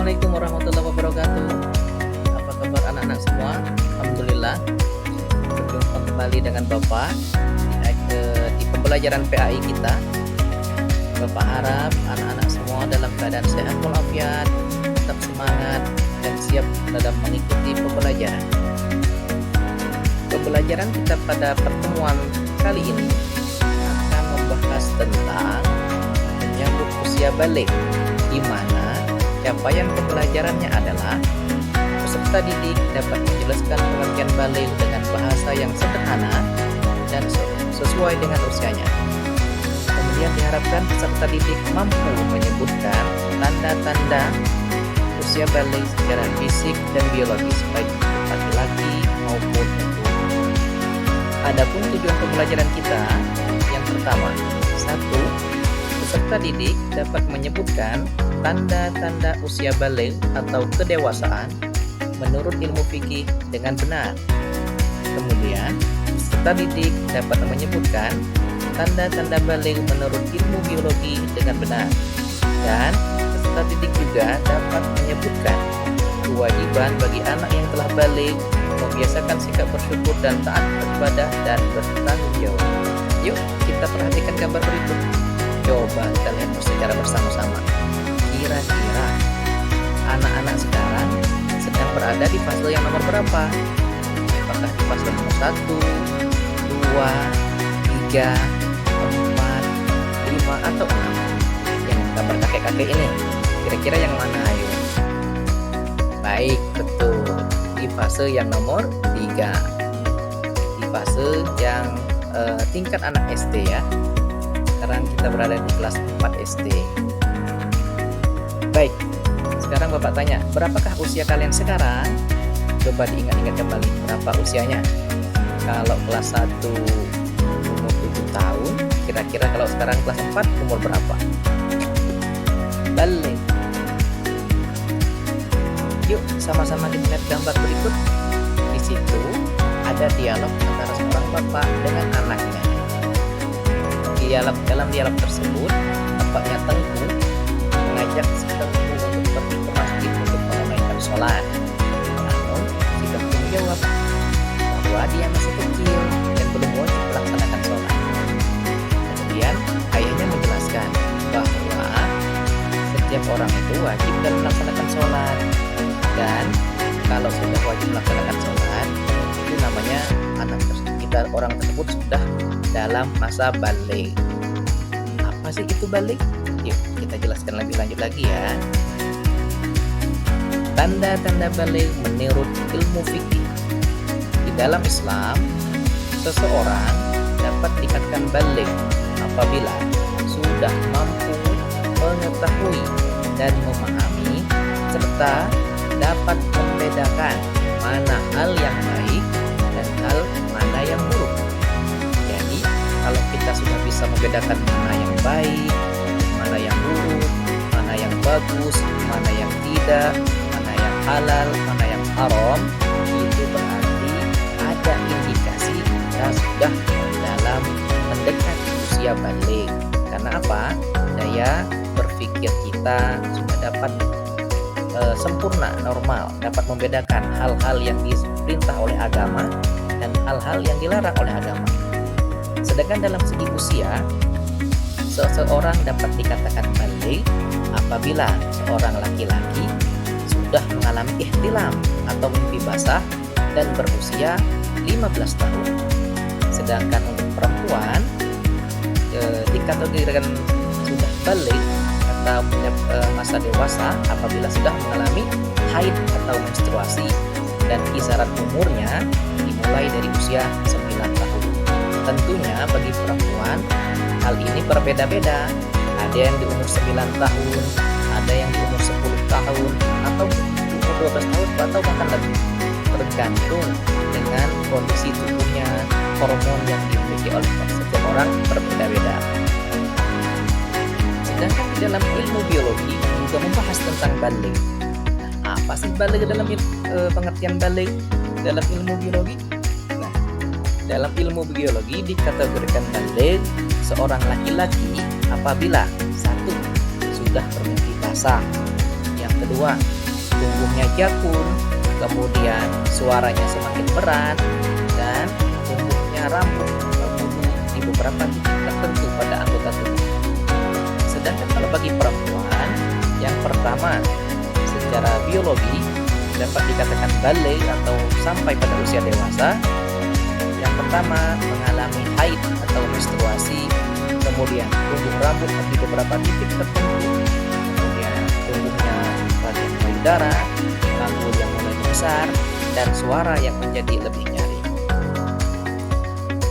Assalamualaikum warahmatullahi wabarakatuh. Apa kabar anak-anak semua? Alhamdulillah berjumpa kembali dengan Bapak di pembelajaran PAI kita. Bapak harap anak-anak semua dalam keadaan sehat walafiat, tetap semangat dan siap dalam mengikuti pembelajaran. Pembelajaran kita pada pertemuan kali ini akan membahas tentang menyambut usia balik, di mana capaian pembelajarannya adalah peserta didik dapat menjelaskan pengertian balik dengan bahasa yang sederhana dan sesuai dengan usianya. Kemudian diharapkan peserta didik mampu menyebutkan tanda-tanda usia balik secara fisik dan biologis, baik laki-laki maupun perempuan. Adapun tujuan pembelajaran kita yang pertama, 1. Peserta didik dapat menyebutkan tanda-tanda usia balik atau kedewasaan menurut ilmu fikih dengan benar. Kemudian, peserta didik dapat menyebutkan tanda-tanda balik menurut ilmu biologi dengan benar. Dan peserta didik juga dapat menyebutkan kewajiban bagi anak yang telah balik membiasakan sikap bersyukur dan taat beribadah dan bertanggung jawab. Yuk, kita perhatikan gambar berikut. Coba kita lihat secara bersama-sama. Kira-kira anak-anak sekarang sedang berada di fase yang nomor berapa? Apakah di fase nomor 1, 2, 3, 4, 5, atau 6? Yang gambar kakek-kakek ini, kira-kira yang mana? Ayo. Baik, betul. Di fase yang nomor 3. Di fase yang tingkat anak SD ya. Sekarang kita berada di kelas 4 SD. Baik, sekarang Bapak tanya, berapakah usia kalian sekarang? Coba diingat-ingat kembali, berapa usianya? Kalau kelas 1 umur 7 tahun, kira-kira kalau sekarang kelas 4 umur berapa? Balik. Yuk, sama-sama kita lihat gambar berikut. Di situ ada dialog antara seorang bapak dengan anaknya. Dalam dialog tersebut, bapaknya Tengku mengajak si Tengku untuk pergi ke masjid untuk menunaikan sholat. Namun, si Tengku menjawab bahwa dia masih kecil dan belum wajib melaksanakan sholat. Kemudian, ayahnya menjelaskan bahwa setiap orang itu wajib dan melaksanakan sholat. Dan kalau sudah wajib melaksanakan sholat, itu namanya orang tersebut sudah dalam masa balik. Apa sih itu balik? Yuk kita jelaskan lebih lanjut lagi ya. Tanda-tanda balik menurut ilmu fikih. Di dalam Islam, seseorang dapat dikatakan balik apabila sudah mampu mengetahui dan memahami serta dapat membedakan mana hal yang baik dan hal mana yang buruk. Jadi, kalau kita sudah bisa membedakan mana yang baik, mana yang buruk, mana yang bagus, mana yang tidak, mana yang halal, mana yang haram, itu berarti ada indikasi kita sudah dalam mendekati usia balik. Karena apa? Daya berpikir kita sudah dapat sempurna, normal, dapat membedakan hal-hal yang diperintah oleh agama dan hal-hal yang dilarang oleh agama. Sedangkan dalam segi usia, seseorang dapat dikatakan balik apabila seorang laki-laki sudah mengalami ihtilam atau mimpi basah dan berusia 15 tahun. Sedangkan untuk perempuan dikategorikan sudah balik atau masa dewasa apabila sudah mengalami haid atau menstruasi dan kisaran umurnya dimulai dari usia 9 tahun. Tentunya bagi perempuan hal ini berbeda-beda. Ada yang di umur 9 tahun, ada yang di umur 10 tahun, atau umur 12 tahun, atau bahkan lebih. Tergantung dengan kondisi tubuhnya, hormon yang dimiliki oleh setiap orang berbeda-beda. Sedangkan di dalam ilmu biologi juga membahas tentang balik. Nah, apa sih balik dalam pengertian balik dalam ilmu biologi? Nah, dalam ilmu biologi dikategorikan balik seorang laki-laki apabila 1. Sudah bermimpi basah, yang kedua punggungnya jakun, kemudian suaranya semakin berat, dan tumbuhnya rambut bulu di beberapa titik tertentu pada anggota tubuh. Sedangkan kalau bagi perempuan, yang pertama secara biologi dapat dikatakan balik atau sampai pada usia dewasa. Yang pertama mengalami haid atau menstruasi, kemudian tumbuh rambut di beberapa titik tertentu, kemudian tumbuhnya bagian payudara, rambut yang mulai besar, dan suara yang menjadi lebih nyaring.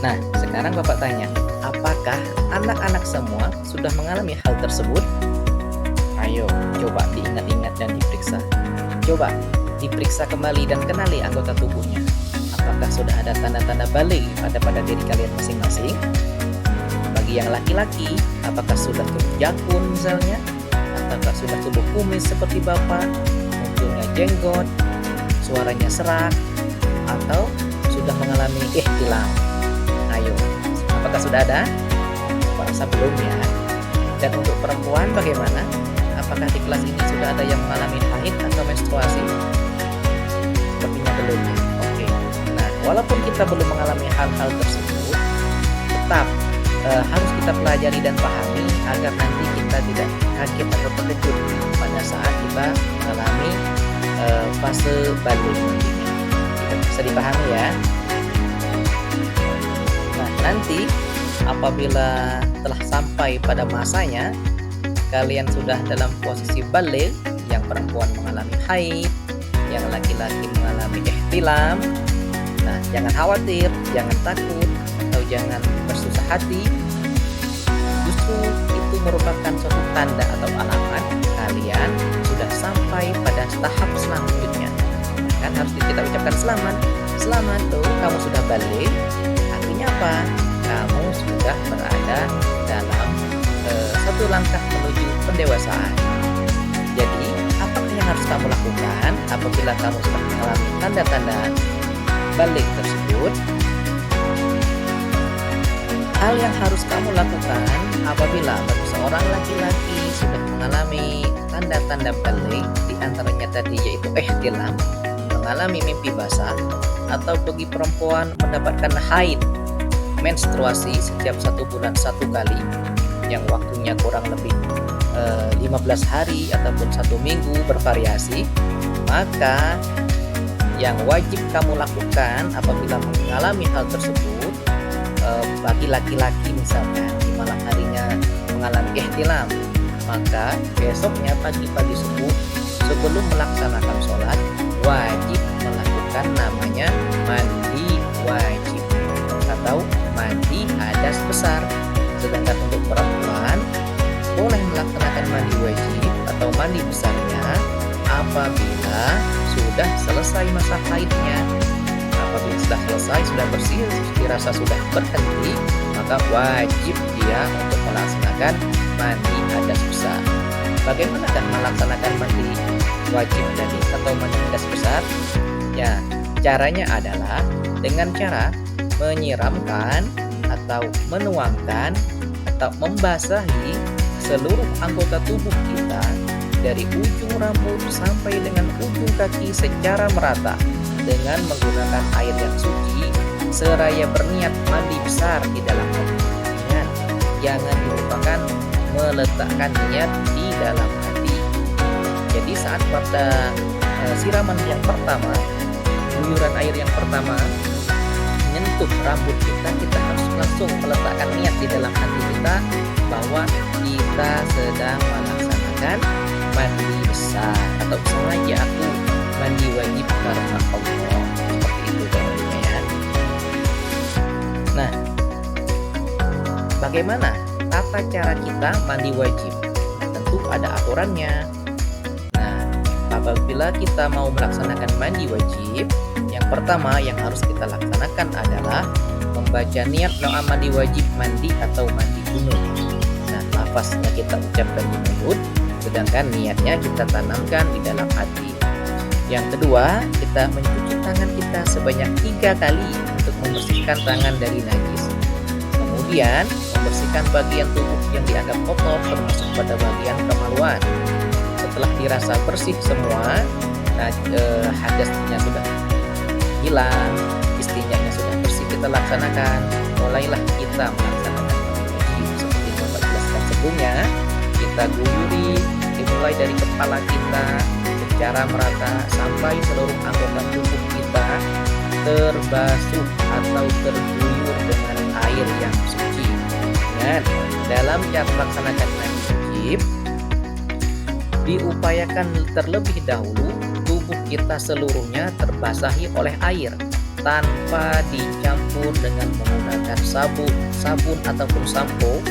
Nah, sekarang Bapak tanya, apakah anak-anak semua sudah mengalami hal tersebut? Ayo, coba diingat-ingat dan diperiksa. Coba diperiksa kembali dan kenali anggota tubuhnya. Apakah sudah ada tanda-tanda balik pada diri kalian masing-masing? Bagi yang laki-laki, apakah sudah tumbuh jakun misalnya? Apakah sudah tumbuh kumis seperti Bapak? Munculnya jenggot, suaranya serak, atau sudah mengalami ihtilam? Ayo, apakah sudah ada? Saya rasa belum ya. Dan untuk perempuan bagaimana? Apakah di kelas ini sudah ada yang mengalami haid atau menstruasi? Sepertinya belum ya. Oke. Nah, walaupun kita belum mengalami hal-hal tersebut, tetap harus kita pelajari dan pahami agar nanti kita tidak kaget atau terkejut pada saat kita mengalami fase balik nantinya. Bisa dipahami ya. Nah, nanti apabila telah sampai pada masanya, kalian sudah dalam posisi balik, yang perempuan mengalami haid, yang laki-laki mengalami ihtilam. Nah, jangan khawatir, jangan takut, atau jangan bersusah hati. Justru itu merupakan suatu tanda atau alamat kalian sudah sampai pada tahap selanjutnya. Kan harus kita ucapkan selamat. Selamat tuh, kamu sudah balik. Artinya apa? Kamu sudah berada dalam satu langkah menuju pendewasaan. Jadi, apakah yang harus kamu lakukan apabila kamu sudah mengalami tanda-tanda balik tersebut? Hal yang harus kamu lakukan apabila bagi seorang laki-laki sudah mengalami tanda-tanda balik, diantaranya tadi yaitu ihtilam, mengalami mimpi basah, atau bagi perempuan mendapatkan haid, menstruasi setiap 1 bulan 1 kali, yang waktunya kurang lebih 15 hari ataupun 1 minggu bervariasi, maka yang wajib kamu lakukan apabila mengalami hal tersebut, bagi laki-laki misalkan di malam harinya mengalami ihtilam, maka besoknya pagi-pagi subuh sebelum melaksanakan sholat wajib melakukan namanya mandi wajib atau mandi hadas besar. Sedangkan untuk perempuan boleh melaksanakan mandi wajib atau mandi besarnya apabila sudah selesai masa haidnya. Apabila sudah selesai, sudah bersih, dirasa sudah berhenti, maka wajib dia untuk melaksanakan mandi hadas besar. Bagaimana kan melaksanakan mandi wajib tadi atau mandi hadas besar? Ya, caranya adalah dengan cara menyiramkan atau menuangkan atau membasahi seluruh anggota tubuh kita dari ujung rambut sampai dengan ujung kaki secara merata dengan menggunakan air yang suci seraya berniat mandi besar di dalam hati. Ingat, jangan dilupakan meletakkan niat di dalam hati. Jadi saat pada siraman yang pertama, guyuran air yang pertama menyentuh rambut kita, kita harus langsung meletakkan niat di dalam hati kita bahwa kita sedang melaksanakan mandi besar atau sengaja aku mandi wajib karena Allah. Seperti itu contohnya ya. Nah, bagaimana tata cara kita mandi wajib? Tentu ada aturannya. Nah, apabila kita mau melaksanakan mandi wajib, yang pertama yang harus kita laksanakan adalah membaca niat doa mandi wajib mandi atau mandi gunung. Nah, lafaznya kita ucapkan di mulut, sedangkan niatnya kita tanamkan di dalam hati. Yang kedua, kita mencuci tangan kita sebanyak 3 kali untuk membersihkan tangan dari najis. Kemudian, membersihkan bagian tubuh yang dianggap kotor termasuk pada bagian kemaluan. Setelah dirasa bersih semua, Nah, hadasnya sudah hilang, istinjanya sudah bersih kita laksanakan, mulailah kita melaksanakan wajib seperti yang Bapak jelaskan sebelumnya. Kita guyuri dimulai dari kepala kita secara merata sampai seluruh anggota tubuh kita terbasuh atau terguyur dengan air yang suci. Dan dalam cara melaksanakan wajib diupayakan terlebih dahulu tubuh kita seluruhnya terbasahi oleh air tanpa dicampur dengan menggunakan sabun ataupun sampo,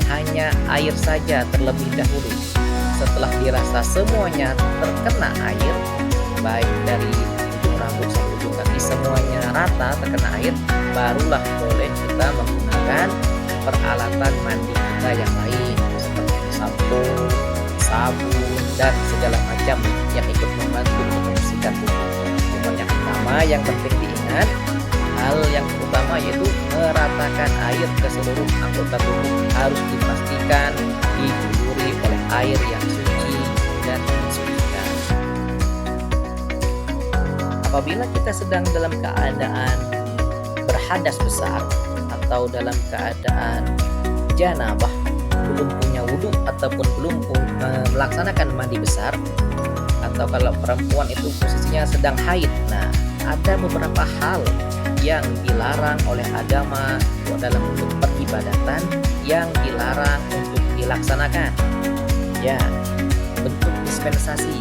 hanya air saja terlebih dahulu. Setelah dirasa semuanya terkena air, baik dari ujung rambut sampai ujung kaki semuanya rata terkena air, barulah boleh kita menggunakan peralatan mandi kita yang lain seperti sampo, sabun, dan segala macam yang ikut membantu untuk membersihkan tubuh. Cuma yang pertama yang penting diingat, hal yang utama yaitu meratakan air ke seluruh anggota tubuh harus dipastikan diguyuri oleh air yang suci dan mensucikan. Apabila kita sedang dalam keadaan berhadas besar atau dalam keadaan janabah, belum punya wudhu ataupun belum melaksanakan mandi besar, atau kalau perempuan itu posisinya sedang haid, nah ada beberapa hal yang dilarang oleh agama dalam bentuk peribadatan yang dilarang untuk dilaksanakan. Ya, bentuk dispensasi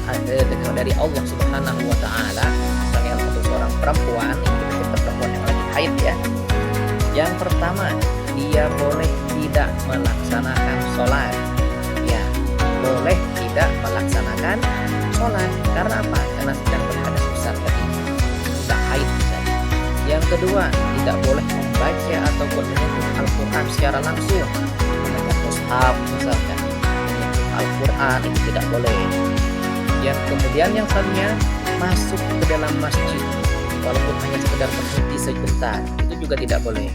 ada dari Allah Subhanahu wa taala, misalnya untuk seorang perempuan, ini kita perempuan yang lagi haid ya. Yang pertama, dia boleh tidak melaksanakan sholat. Ya, boleh tidak melaksanakan sholat. Karena apa? Karena sedang berhadas besar tadi, sudah haid misalnya. Yang kedua, tidak boleh membaca ataupun menyentuh Al-Quran secara langsung. Membaca mushaf misalnya, menyentuh Al-Quran itu tidak boleh. Yang kemudian yang selanjutnya, masuk ke dalam masjid walaupun hanya sekedar berhenti sebentar, itu juga tidak boleh.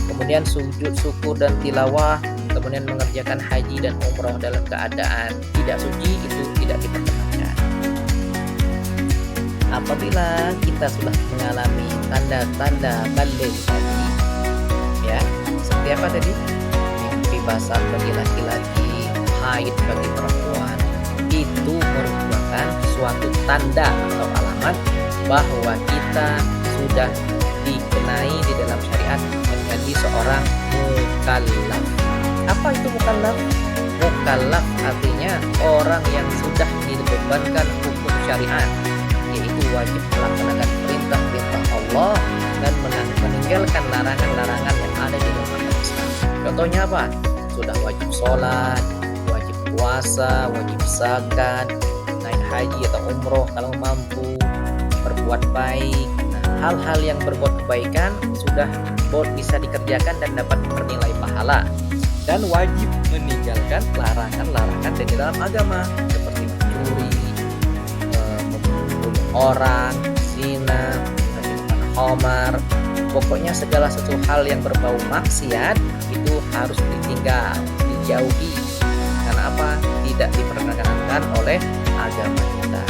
Kemudian sujud syukur dan tilawah, kemudian mengerjakan haji dan umroh dalam keadaan tidak suci, itu tidak diperkenankan. Apabila kita sudah mengalami tanda-tanda balik tadi, ya, seperti apa tadi? Mimpi basah bagi laki-laki, haid bagi perempuan, itu merupakan suatu tanda atau alamat bahwa kita sudah dikenai di dalam syariat menjadi seorang mukallaf. Apa itu mukallaf? Mukallaf artinya orang yang sudah dibebankan hukum syariat, yaitu wajib melaksanakan perintah-perintah Allah dan meninggalkan larangan-larangan yang ada di dalam agama Islam. Contohnya apa? Sudah wajib sholat, wajib puasa, wajib zakat, naik haji atau umroh kalau mampu, berbuat baik. Nah, hal-hal yang berbuat kebaikan sudah bisa dikerjakan dan dapat bernilai pahala. Dan wajib meninggalkan larangan-larangan dari dalam agama seperti mencuri, membunuh orang, zina, minuman khamar. Pokoknya segala sesuatu hal yang berbau maksiat itu harus ditinggal, dijauhi. Karena apa? Tidak diperkenankan oleh agama kita.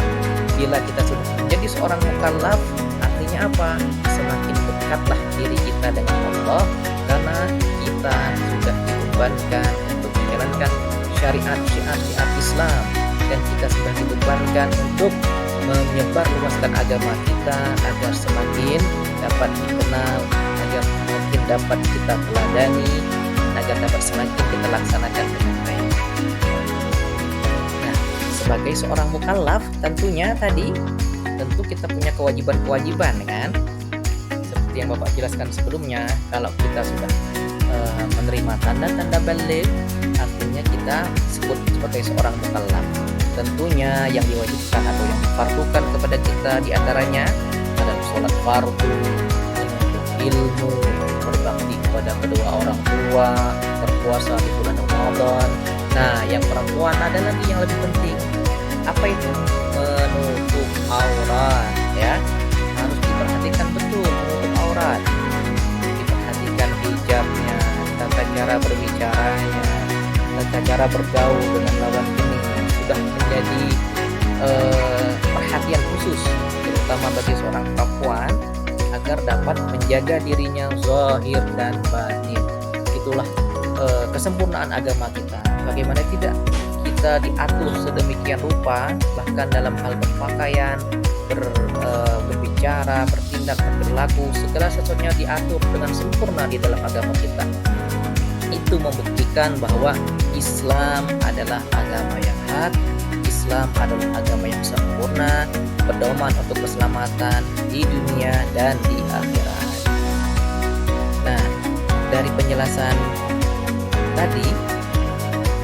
Bila kita sudah menjadi seorang mukallaf, artinya apa? Semakin dekatlah diri kita dengan Allah, karena kita sudah dibebankan untuk menjalankan syariat Islam, dan kita sudah dibebankan untuk menyebarluaskan agama kita agar semakin dapat dikenal, agar semakin dapat kita teladani, agar dapat semakin kita laksanakan dengan baik. Nah, sebagai seorang mukallaf tentunya tentu kita punya kewajiban-kewajiban kan, seperti yang Bapak jelaskan sebelumnya. Kalau kita sudah menerima tanda-tanda balik, artinya kita disebut sebagai seorang mukallaf. Tentunya yang diwajibkan atau yang difardukan kepada kita diantaranya adalah sholat fardu, menuntut ilmu, berbakti kepada kedua orang tua, berpuasa di bulan Ramadan. Nah, yang perempuan ada lagi yang lebih penting. Apa itu? Menutup aurat, ya. Harus diperhatikan betul menutup aurat. Diperhatikan hijabnya, tata cara berbicaranya, tata cara bergaul dengan lawan jenis. Sudah menjadi khusus terutama bagi seorang perempuan agar dapat menjaga dirinya zahir dan batin. Itulah kesempurnaan agama kita. Bagaimana tidak kita diatur sedemikian rupa, bahkan dalam hal berpakaian, berbicara, bertindak, berlaku, segala sesuatunya diatur dengan sempurna di dalam agama kita. Itu membuktikan bahwa Islam adalah agama yang hak, Islam adalah agama yang sempurna, pedoman untuk keselamatan di dunia dan di akhirat. Nah, dari penjelasan tadi,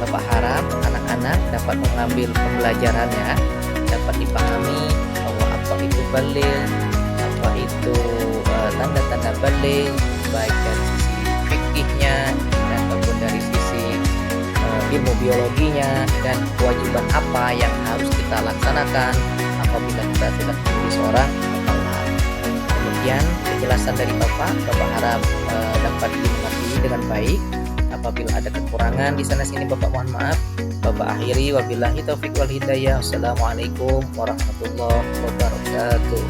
Bapak harap anak-anak dapat mengambil pembelajarannya, dapat dipahami bahwa apa itu baligh, apa itu tanda-tanda baligh, baik dari sisi fikihnya ataupun dari sisi ilmu biologinya, dan kewajiban apa yang harus kita laksanakan apabila kita sudah menjadi seorang mukallaf. Kemudian penjelasan dari Bapak harap dapat dimengerti dengan baik. Apabila ada kekurangan di sana sini Bapak mohon maaf. Bapak akhiri wabillahi taufik wal hidayah. Wassalamualaikum warahmatullahi wabarakatuh.